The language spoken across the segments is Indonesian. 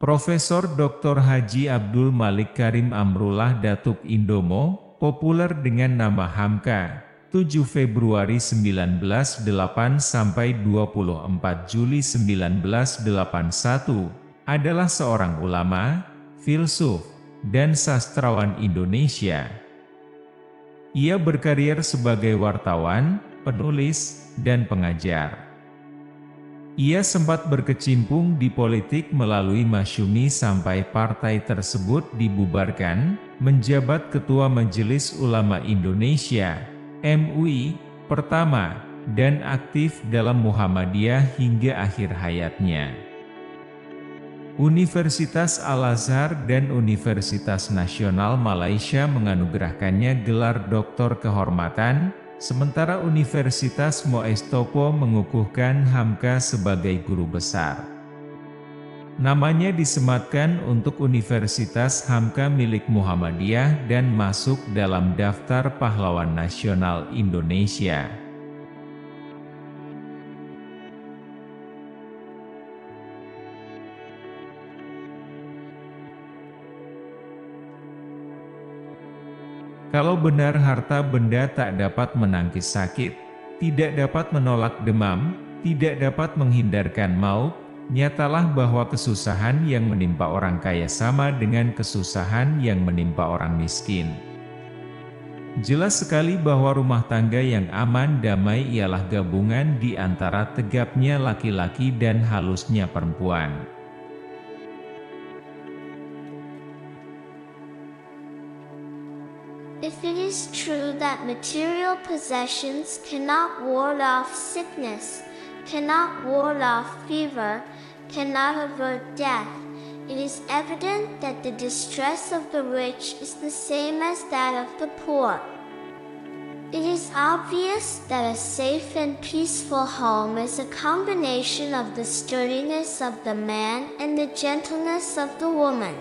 Profesor Dr. Haji Abdul Malik Karim Amrullah Datuk Indomo, populer dengan nama Hamka, 7 Februari 1908 sampai 24 Juli 1981, adalah seorang ulama, filsuf, dan sastrawan Indonesia. Ia berkarir sebagai wartawan, penulis, dan pengajar. Ia sempat berkecimpung di politik melalui Masyumi sampai partai tersebut dibubarkan, menjabat Ketua Majelis Ulama Indonesia, MUI, pertama, dan aktif dalam Muhammadiyah hingga akhir hayatnya. Universitas Al-Azhar dan Universitas Nasional Malaysia menganugerahkannya gelar Doktor Kehormatan, sementara Universitas Moestopo mengukuhkan Hamka sebagai guru besar. Namanya disematkan untuk Universitas Hamka milik Muhammadiyah dan masuk dalam Daftar Pahlawan Nasional Indonesia. Kalau benar harta benda tak dapat menangkis sakit, tidak dapat menolak demam, tidak dapat menghindarkan maut, nyatalah bahwa kesusahan yang menimpa orang kaya sama dengan kesusahan yang menimpa orang miskin. Jelas sekali bahwa rumah tangga yang aman damai ialah gabungan di antara tegapnya laki-laki dan halusnya perempuan. If it is true that material possessions cannot ward off sickness, cannot ward off fever, cannot avert death, it is evident that the distress of the rich is the same as that of the poor. It is obvious that a safe and peaceful home is a combination of the sturdiness of the man and the gentleness of the woman.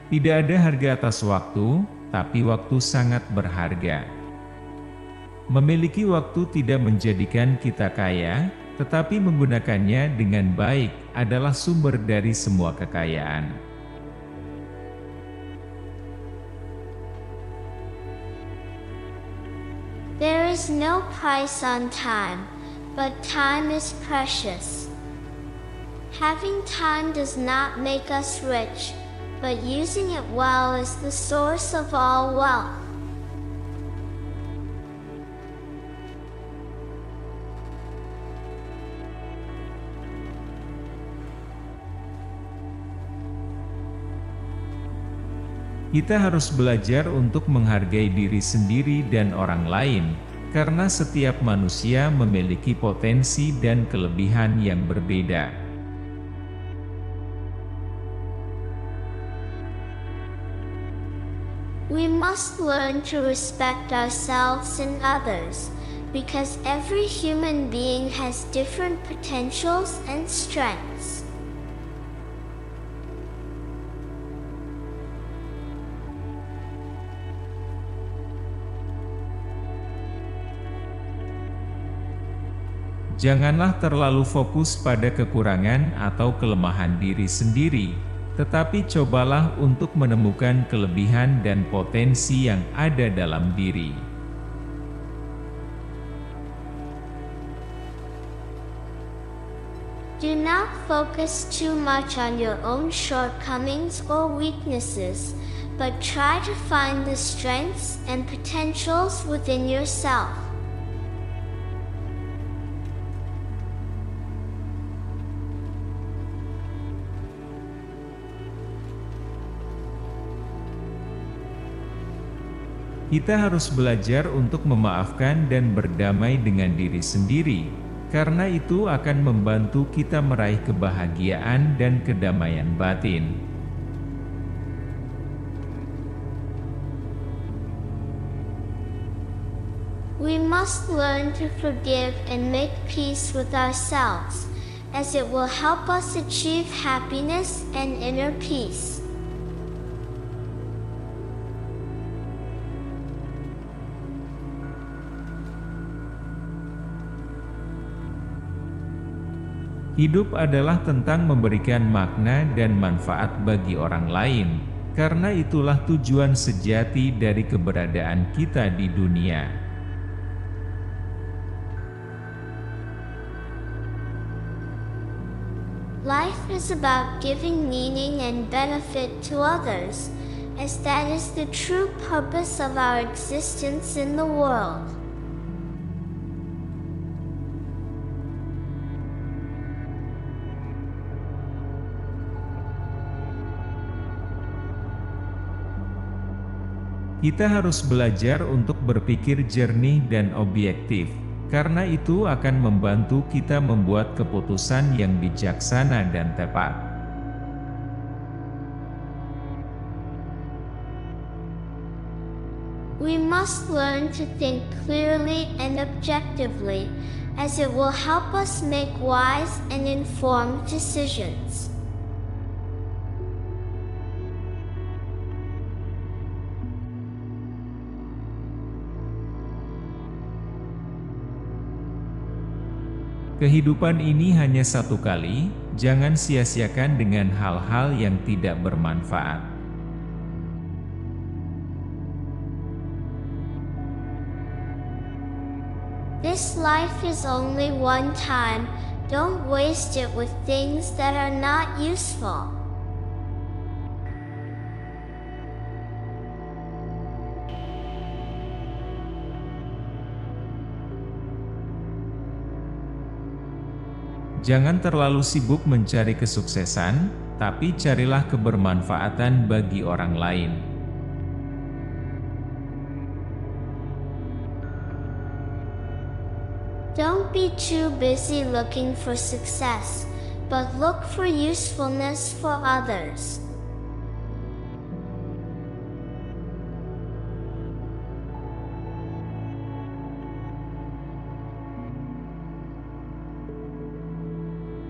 Tidak ada harga atas waktu, tapi waktu sangat berharga. Memiliki waktu tidak menjadikan kita kaya, tetapi menggunakannya dengan baik adalah sumber dari semua kekayaan. There is no price on time, but time is precious. Having time does not make us rich, but using it well is the source of all wealth. Kita harus belajar untuk menghargai diri sendiri dan orang lain, karena setiap manusia memiliki potensi dan kelebihan yang berbeda. We must learn to respect ourselves and others, because every human being has different potentials and strengths. Janganlah terlalu fokus pada kekurangan atau kelemahan diri sendiri, tetapi cobalah untuk menemukan kelebihan dan potensi yang ada dalam diri. Do not focus too much on your own shortcomings or weaknesses, but try to find the strengths and potentials within yourself. Kita harus belajar untuk memaafkan dan berdamai dengan diri sendiri, karena itu akan membantu kita meraih kebahagiaan dan kedamaian batin. We must learn to forgive and make peace with ourselves, as it will help us achieve happiness and inner peace. Hidup adalah tentang memberikan makna dan manfaat bagi orang lain, karena itulah tujuan sejati dari keberadaan kita di dunia. Life is about giving meaning and benefit to others, as that is the true purpose of our existence in the world. Kita harus belajar untuk berpikir jernih dan objektif, karena itu akan membantu kita membuat keputusan yang bijaksana dan tepat. We must learn to think clearly and objectively, as it will help us make wise and informed decisions. Kehidupan ini hanya satu kali, jangan sia-siakan dengan hal-hal yang tidak bermanfaat. This life is only one time, don't waste it with things that are not useful. Jangan terlalu sibuk mencari kesuksesan, tapi carilah kebermanfaatan bagi orang lain. Don't be too busy looking for success, but look for usefulness for others.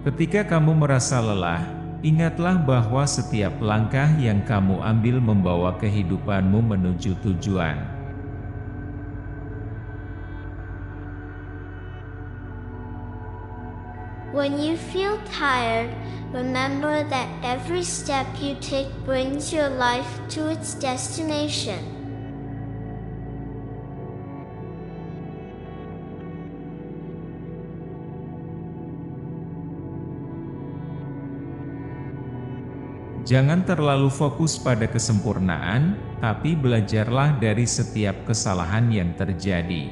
Ketika kamu merasa lelah, ingatlah bahwa setiap langkah yang kamu ambil membawa kehidupanmu menuju tujuan. When you feel tired, remember that every step you take brings your life to its destination. Jangan terlalu fokus pada kesempurnaan, tapi belajarlah dari setiap kesalahan yang terjadi.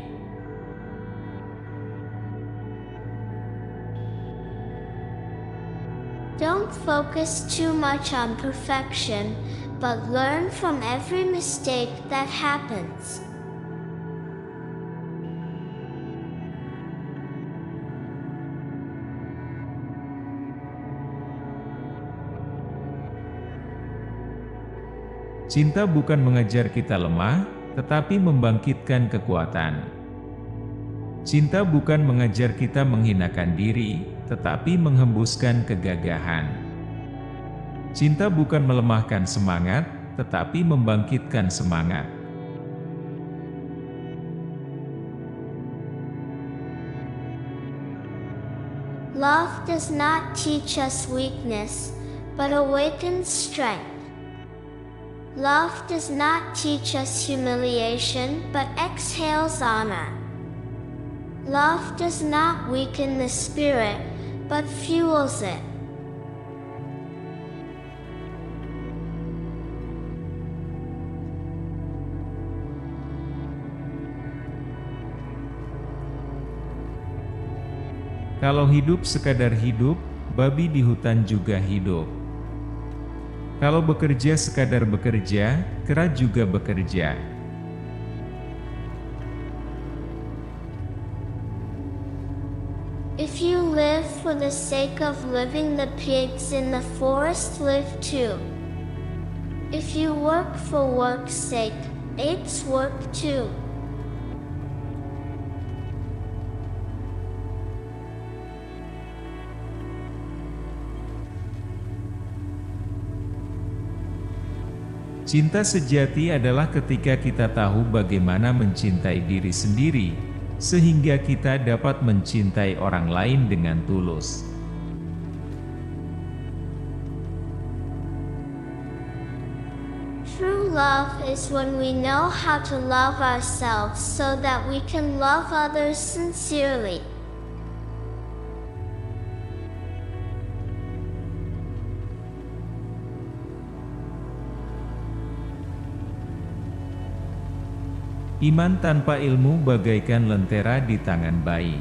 Don't focus too much on perfection, but learn from every mistake that happens. Cinta bukan mengajar kita lemah, tetapi membangkitkan kekuatan. Cinta bukan mengajar kita menghinakan diri, tetapi menghembuskan kegagahan. Cinta bukan melemahkan semangat, tetapi membangkitkan semangat. Love does not teach us weakness, but awakens strength. Love does not teach us humiliation, but exhales honor. Love does not weaken the spirit, but fuels it. Kalau hidup sekadar hidup, babi di hutan juga hidup. Kalau bekerja sekadar bekerja, kera juga bekerja. If you live for the sake of living, the pigs in the forest live too. If you work for work's sake, apes work too. Cinta sejati adalah ketika kita tahu bagaimana mencintai diri sendiri, sehingga kita dapat mencintai orang lain dengan tulus. love is when we know how to love ourselves so that we can love others sincerely. Iman tanpa ilmu bagaikan lentera di tangan bayi.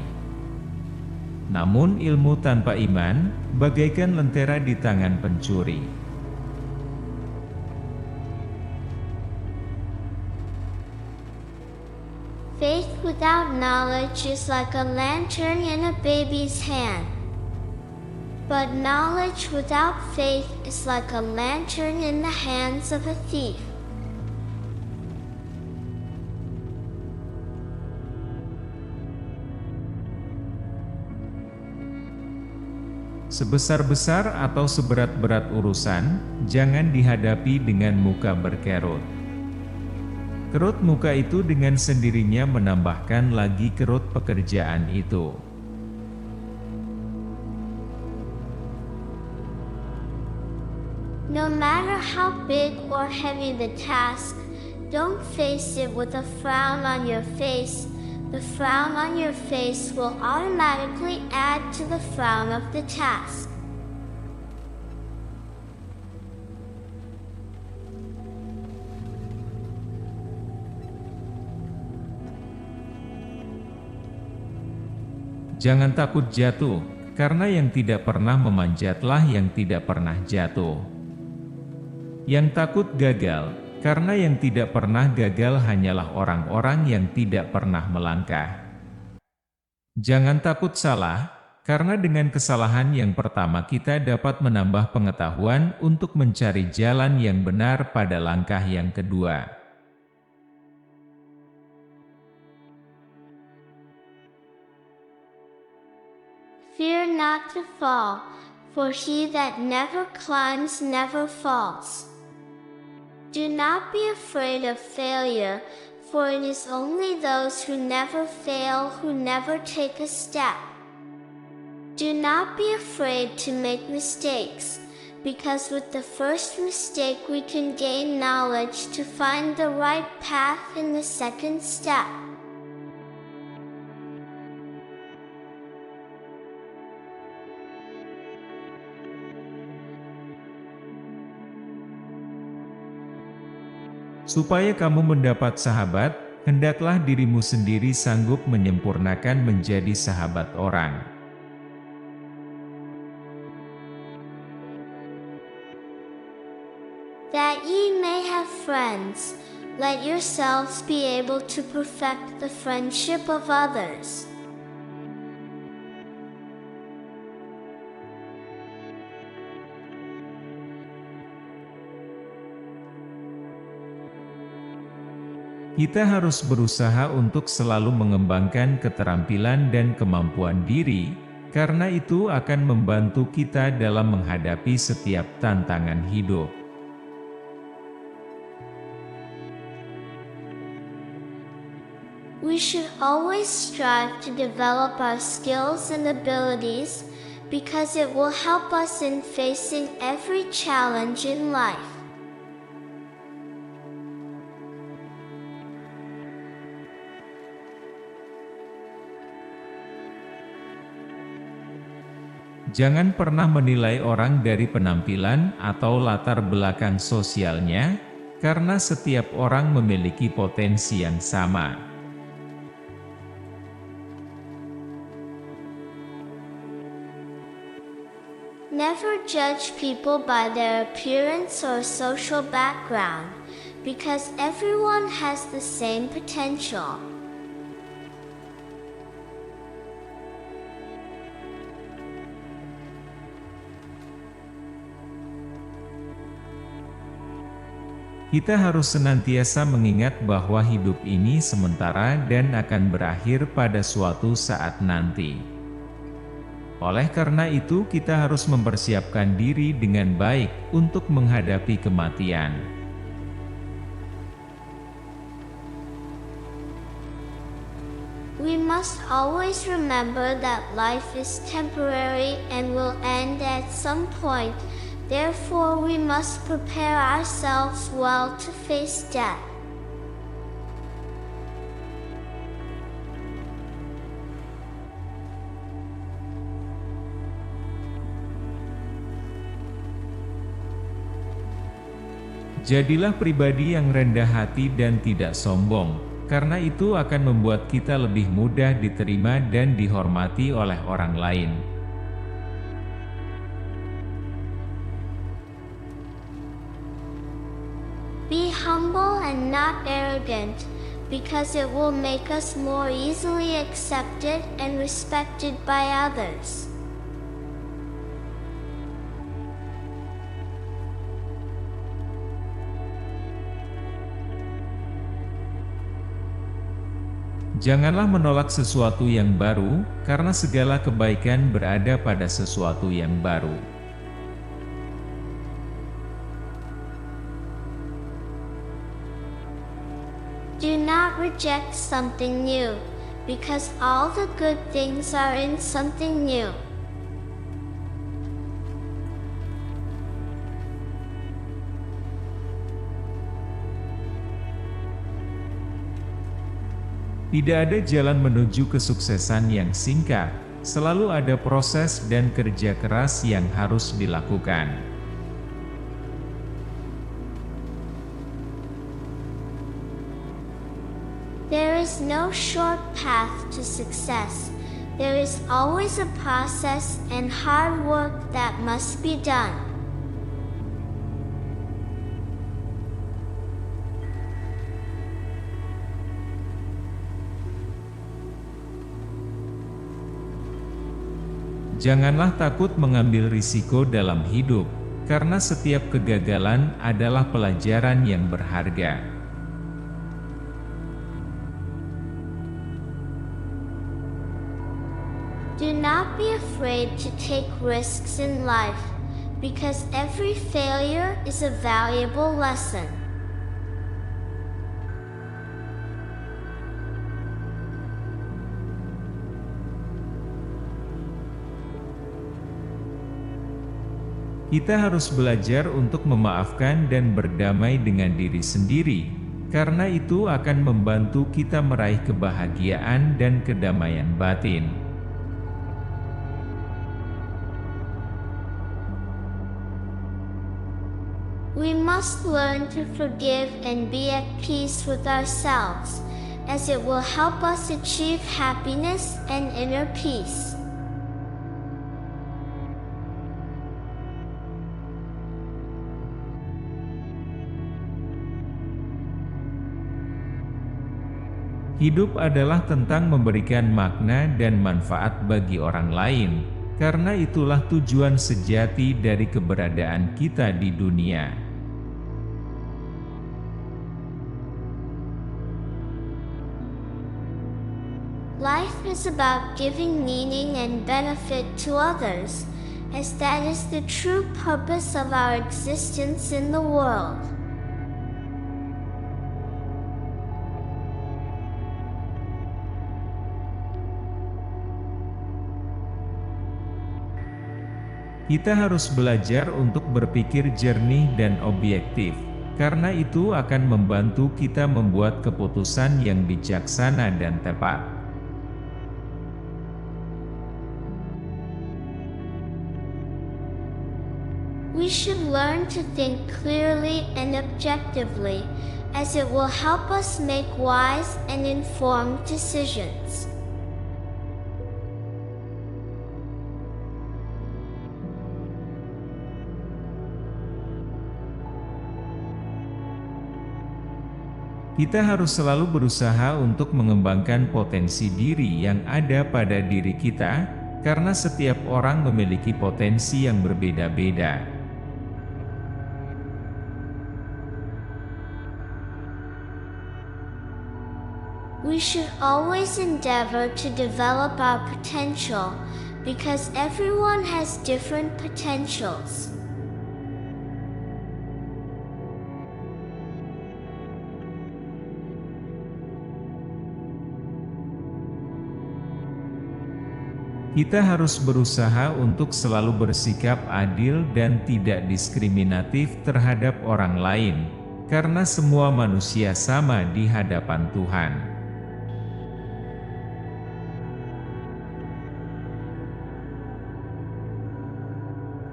Namun ilmu tanpa iman bagaikan lentera di tangan pencuri. Faith without knowledge is like a lantern in a baby's hand. But knowledge without faith is like a lantern in the hands of a thief. Sebesar-besar atau seberat-berat urusan, jangan dihadapi dengan muka berkerut. Kerut muka itu dengan sendirinya menambahkan lagi kerut pekerjaan itu. No matter how big or heavy the task, don't face it with a frown on your face. The frown on your face will automatically add to the frown of the task. Jangan takut jatuh, karena yang tidak pernah memanjatlah yang tidak pernah jatuh. Yang takut gagal, karena yang tidak pernah gagal hanyalah orang-orang yang tidak pernah melangkah. Jangan takut salah, karena dengan kesalahan yang pertama kita dapat menambah pengetahuan untuk mencari jalan yang benar pada langkah yang kedua. Fear not to fall, for he that never climbs never falls. Do not be afraid of failure, for it is only those who never fail who never take a step. Do not be afraid to make mistakes, because with the first mistake we can gain knowledge to find the right path in the second step. Supaya kamu mendapat sahabat, hendaklah dirimu sendiri sanggup menyempurnakan menjadi sahabat orang. That ye may have friends, let yourselves be able to perfect the friendship of others. Kita harus berusaha untuk selalu mengembangkan keterampilan dan kemampuan diri, karena itu akan membantu kita dalam menghadapi setiap tantangan hidup. We should always strive to develop our skills and abilities, because it will help us in facing every challenge in life. Jangan pernah menilai orang dari penampilan atau latar belakang sosialnya, karena setiap orang memiliki potensi yang sama. Never judge people by their appearance or social background, because everyone has the same potential. Kita harus senantiasa mengingat bahwa hidup ini sementara dan akan berakhir pada suatu saat nanti. Oleh karena itu, kita harus mempersiapkan diri dengan baik untuk menghadapi kematian. We must always remember that life is temporary and will end at some point, Therefore, we must prepare ourselves well to face death. Jadilah pribadi yang rendah hati dan tidak sombong, karena itu akan membuat kita lebih mudah diterima dan dihormati oleh orang lain. Be humble and not arrogant, because it will make us more easily accepted and respected by others. Janganlah menolak sesuatu yang baru, karena segala kebaikan berada pada sesuatu yang baru. Do not reject something new, because all the good things are in something new. Tidak ada jalan menuju kesuksesan yang singkat, selalu ada proses dan kerja keras yang harus dilakukan. There is no short path to success. There is always a process and hard work that must be done. Janganlah takut mengambil risiko dalam hidup, karena setiap kegagalan adalah pelajaran yang berharga. Do not be afraid to take risks in life, because every failure is a valuable lesson. Kita harus belajar untuk memaafkan dan berdamai dengan diri sendiri, karena itu akan membantu kita meraih kebahagiaan dan kedamaian batin. We must learn to forgive and be at peace with ourselves, as it will help us achieve happiness and inner peace. Hidup adalah tentang memberikan makna dan manfaat bagi orang lain, karena itulah tujuan sejati dari keberadaan kita di dunia. Life is about giving meaning and benefit to others, as that is the true purpose of our existence in the world. Kita harus belajar untuk berpikir jernih dan objektif, karena itu akan membantu kita membuat keputusan yang bijaksana dan tepat. We should learn to think clearly and objectively, as it will help us make wise and informed decisions. Kita harus selalu berusaha untuk mengembangkan potensi diri yang ada pada diri kita, karena setiap orang memiliki potensi yang berbeda-beda. We should always endeavor to develop our potential, because everyone has different potentials. Kita harus berusaha untuk selalu bersikap adil dan tidak diskriminatif terhadap orang lain, karena semua manusia sama di hadapan Tuhan.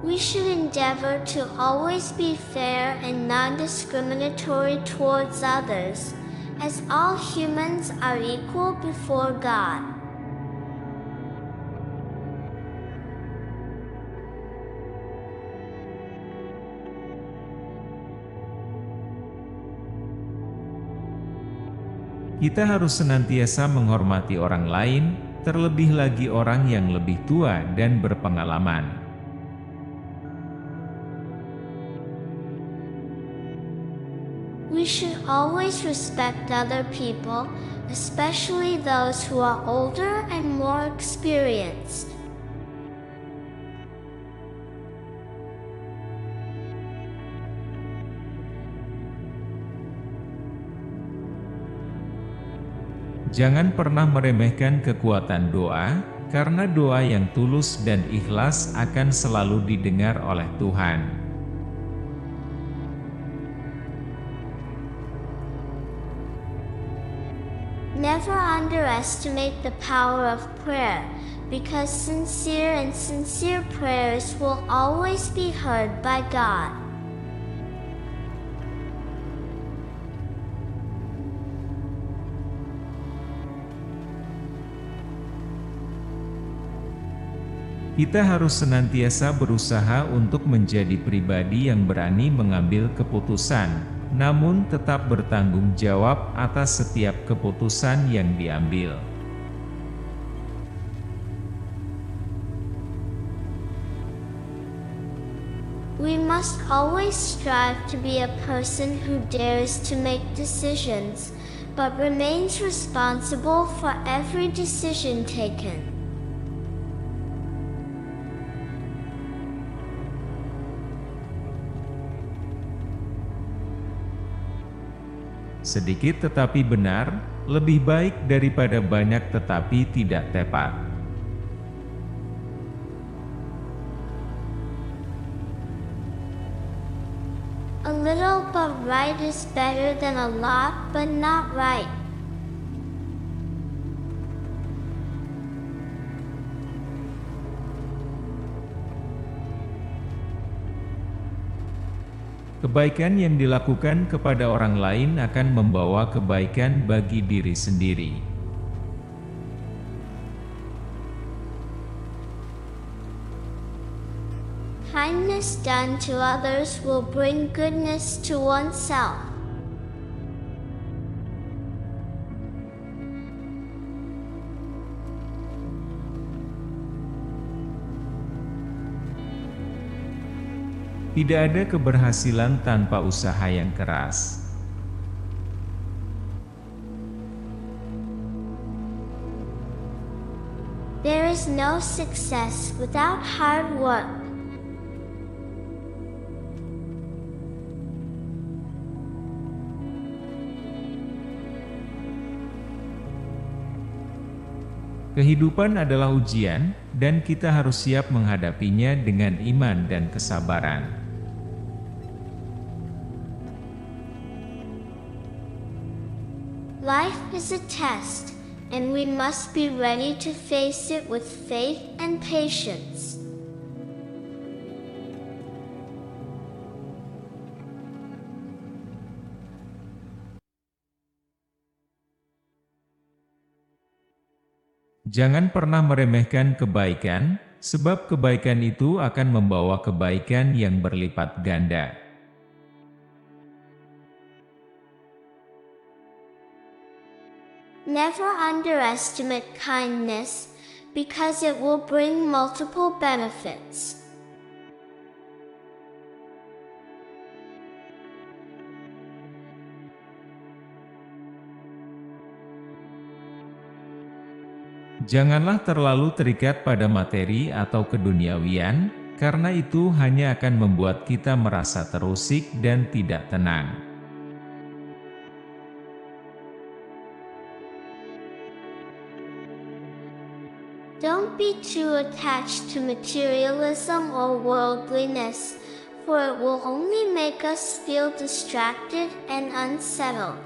We should endeavor to always be fair and non-discriminatory towards others, as all humans are equal before God. Kita harus senantiasa menghormati orang lain, terlebih lagi orang yang lebih tua dan berpengalaman. We should always respect other people, especially those who are older and more experienced. Jangan pernah meremehkan kekuatan doa, karena doa yang tulus dan ikhlas akan selalu didengar oleh Tuhan. Never underestimate the power of prayer, because sincere prayers will always be heard by God. Kita harus senantiasa berusaha untuk menjadi pribadi yang berani mengambil keputusan, namun tetap bertanggung jawab atas setiap keputusan yang diambil. We must always strive to be a person who dares to make decisions, but remains responsible for every decision taken. Sedikit tetapi benar, lebih baik daripada banyak tetapi tidak tepat. A little but right is better than a lot but not right. Kebaikan yang dilakukan kepada orang lain akan membawa kebaikan bagi diri sendiri. Kindness done to others will bring goodness to oneself. Tidak ada keberhasilan tanpa usaha yang keras. There is no success without hard work. Kehidupan adalah ujian, dan kita harus siap menghadapinya dengan iman dan kesabaran. Life is a test, and we must be ready to face it with faith and patience. Jangan pernah meremehkan kebaikan, sebab kebaikan itu akan membawa kebaikan yang berlipat ganda. Never underestimate kindness, because it will bring multiple benefits. Janganlah terlalu terikat pada materi atau keduniawian, karena itu hanya akan membuat kita merasa terusik dan tidak tenang. Don't be too attached to materialism or worldliness, for it will only make us feel distracted and unsettled.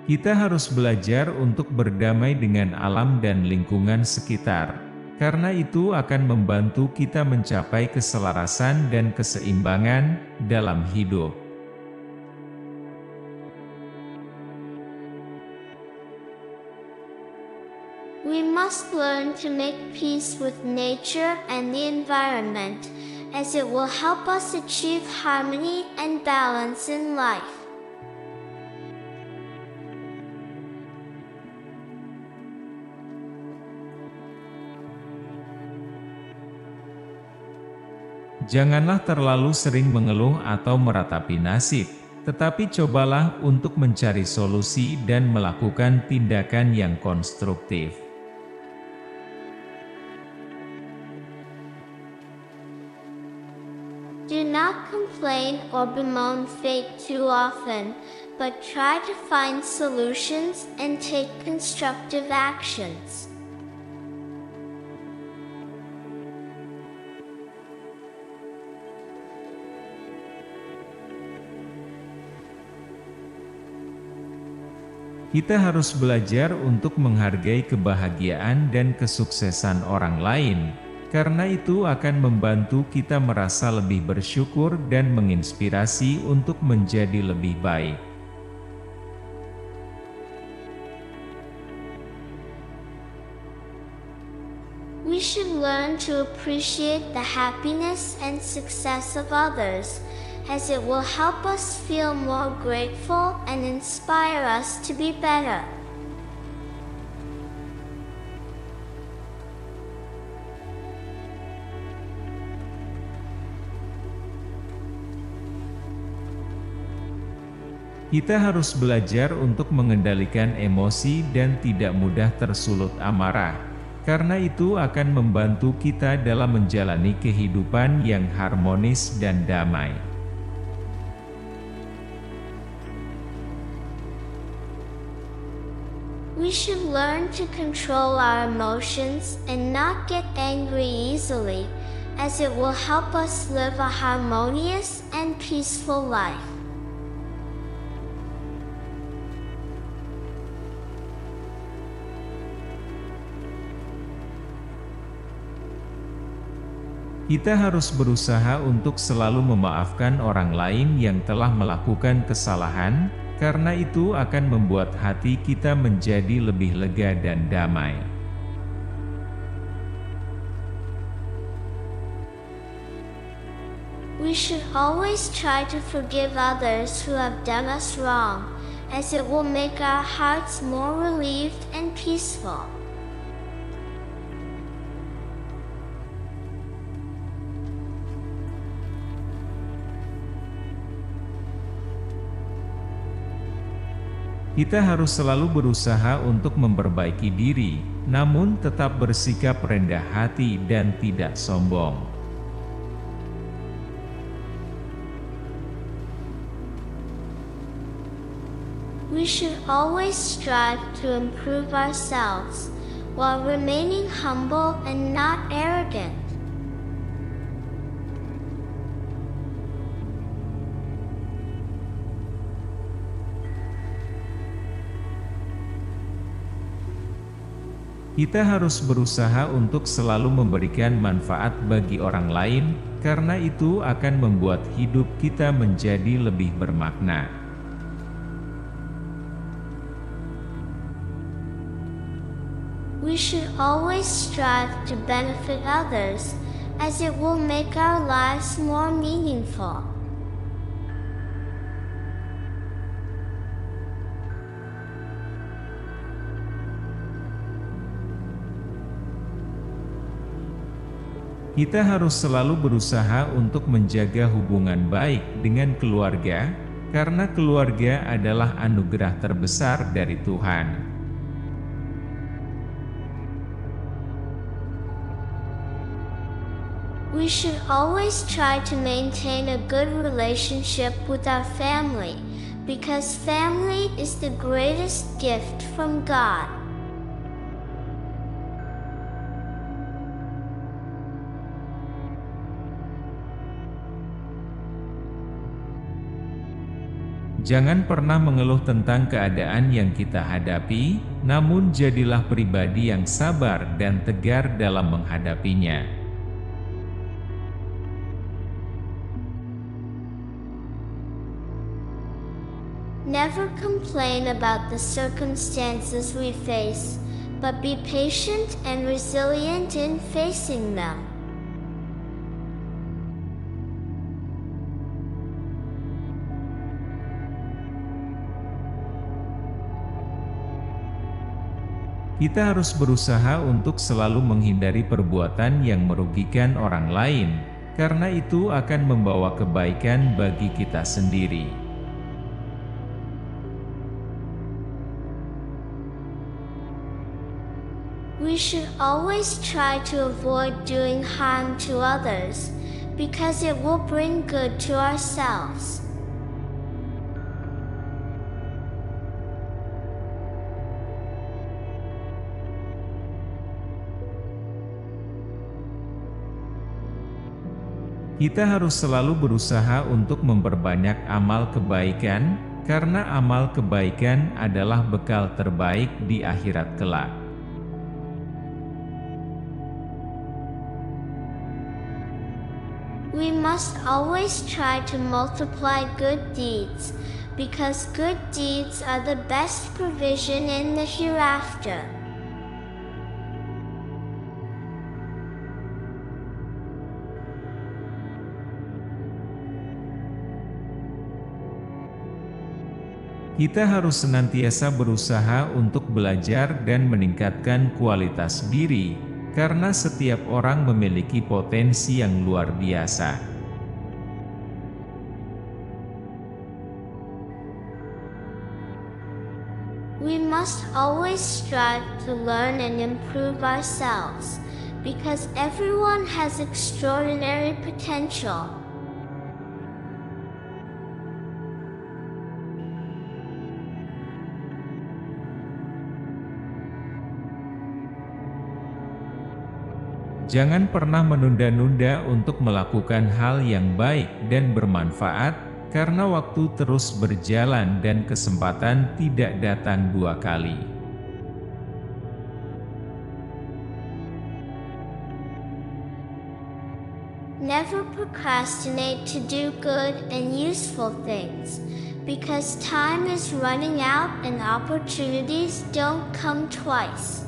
Kita harus belajar untuk berdamai dengan alam dan lingkungan sekitar, karena itu akan membantu kita mencapai keselarasan dan keseimbangan dalam hidup. We must learn to make peace with nature and the environment, as it will help us achieve harmony and balance in life. Janganlah terlalu sering mengeluh atau meratapi nasib, tetapi cobalah untuk mencari solusi dan melakukan tindakan yang konstruktif. Do not complain or bemoan fate too often, but try to find solutions and take constructive actions. Kita harus belajar untuk menghargai kebahagiaan dan kesuksesan orang lain, karena itu akan membantu kita merasa lebih bersyukur dan menginspirasi untuk menjadi lebih baik. We should learn to appreciate the happiness and success of others, as it will help us feel more grateful and inspire us to be better. Kita harus belajar untuk mengendalikan emosi dan tidak mudah tersulut amarah, karena itu akan membantu kita dalam menjalani kehidupan yang harmonis dan damai. We should learn to control our emotions and not get angry easily, as it will help us live a harmonious and peaceful life. Kita harus berusaha untuk selalu memaafkan orang lain yang telah melakukan kesalahan, karena itu akan membuat hati kita menjadi lebih lega dan damai. We should always try to forgive others who have done us wrong, as it will make our hearts more relieved and peaceful. Kita harus selalu berusaha untuk memperbaiki diri, namun tetap bersikap rendah hati dan tidak sombong. We should always strive to improve ourselves, while remaining humble and not arrogant. Kita harus berusaha untuk selalu memberikan manfaat bagi orang lain, karena itu akan membuat hidup kita menjadi lebih bermakna. We should always strive to benefit others, as it will make our lives more meaningful. Kita harus selalu berusaha untuk menjaga hubungan baik dengan keluarga, karena keluarga adalah anugerah terbesar dari Tuhan. We We should always try to maintain a good relationship with our family, because family is the greatest gift from God. Jangan pernah mengeluh tentang keadaan yang kita hadapi, namun jadilah pribadi yang sabar dan tegar dalam menghadapinya. Never complain about the circumstances we face, but be patient and resilient in facing them. Kita harus berusaha untuk selalu menghindari perbuatan yang merugikan orang lain, karena itu akan membawa kebaikan bagi kita sendiri. We should always try to avoid doing harm to others, because it will bring good to ourselves. Kita harus selalu berusaha untuk memperbanyak amal kebaikan, karena amal kebaikan adalah bekal terbaik di akhirat kelak. We must always try to multiply good deeds, because good deeds are the best provision in the hereafter. Kita harus senantiasa berusaha untuk belajar dan meningkatkan kualitas diri, karena setiap orang memiliki potensi yang luar biasa. We must always strive to learn and improve ourselves, because everyone has extraordinary potential. Jangan pernah menunda-nunda untuk melakukan hal yang baik dan bermanfaat, karena waktu terus berjalan dan kesempatan tidak datang dua kali. Never procrastinate to do good and useful things, because time is running out and opportunities don't come twice.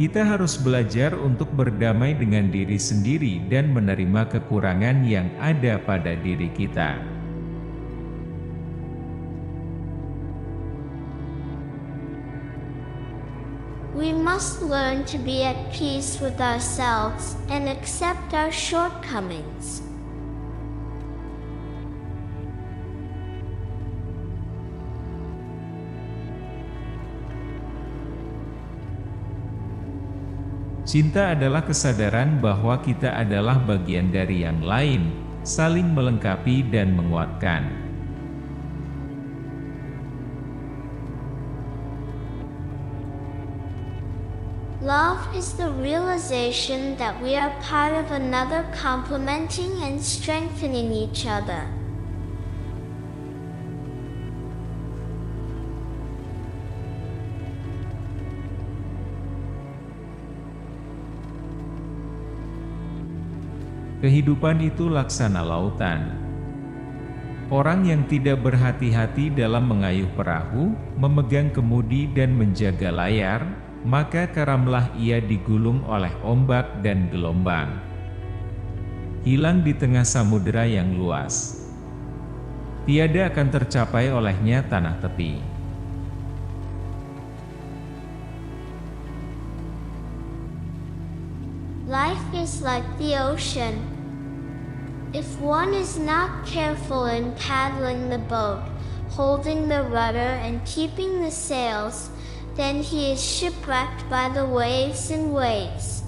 Kita harus belajar untuk berdamai dengan diri sendiri dan menerima kekurangan yang ada pada diri kita. We must learn to be at peace with ourselves and accept our shortcomings. Cinta adalah kesadaran bahwa kita adalah bagian dari yang lain, saling melengkapi dan menguatkan. Love is the realization that we are part of another, complementing and strengthening each other. Kehidupan itu laksana lautan. Orang yang tidak berhati-hati dalam mengayuh perahu, memegang kemudi dan menjaga layar, maka karamlah ia digulung oleh ombak dan gelombang. Hilang di tengah samudera yang luas. Tiada akan tercapai olehnya tanah tepi. Life is like the ocean. If one is not careful in paddling the boat, holding the rudder and keeping the sails, then he is shipwrecked by the waves and waves,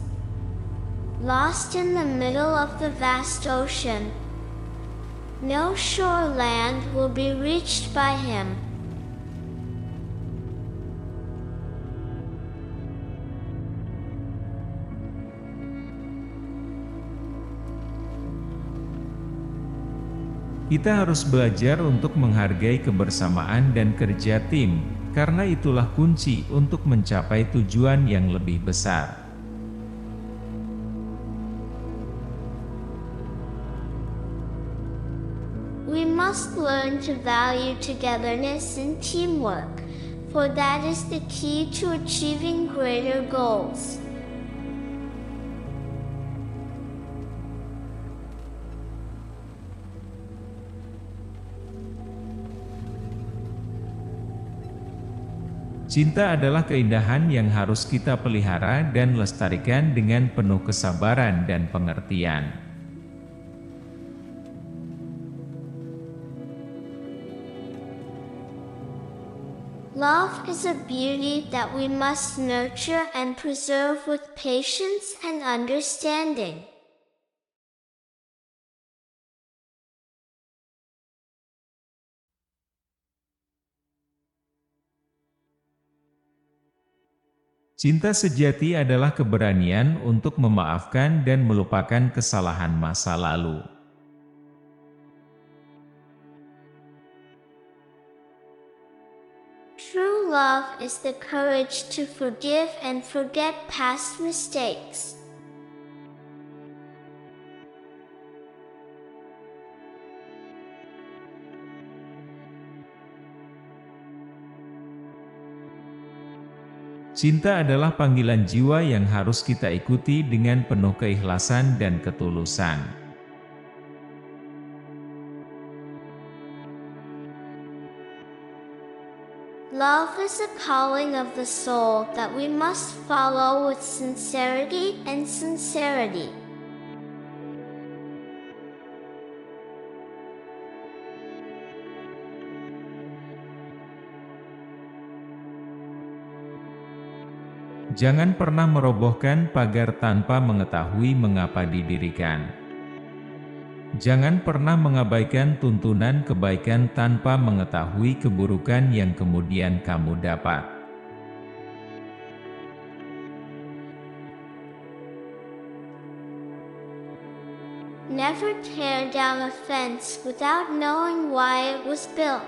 lost in the middle of the vast ocean. No shore land will be reached by him. Kita harus belajar untuk menghargai kebersamaan dan kerja tim, karena itulah kunci untuk mencapai tujuan yang lebih besar. We must learn to value togetherness and teamwork, for that is the key to achieving greater goals. Cinta adalah keindahan yang harus kita pelihara dan lestarikan dengan penuh kesabaran dan pengertian. Love is a beauty that we must nurture and preserve with patience and understanding. Cinta sejati adalah keberanian untuk memaafkan dan melupakan kesalahan masa lalu. True love is the courage to forgive and forget past mistakes. Cinta adalah panggilan jiwa yang harus kita ikuti dengan penuh keikhlasan dan ketulusan. Love is a calling of the soul that we must follow with sincerity and sincerity. Jangan pernah merobohkan pagar tanpa mengetahui mengapa didirikan. Jangan pernah mengabaikan tuntunan kebaikan tanpa mengetahui keburukan yang kemudian kamu dapat. Never tear down a fence without knowing why it was built.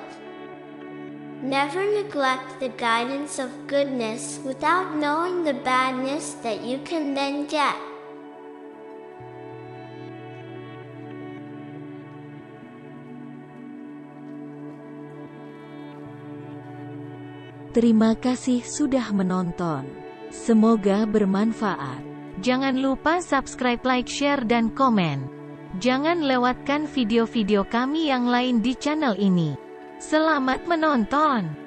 Never neglect the guidance of goodness without knowing the badness that you can then get. Terima kasih sudah menonton. Semoga bermanfaat. Jangan lupa subscribe, like, share, dan komen. Jangan lewatkan video-video kami yang lain di channel ini. Selamat menonton!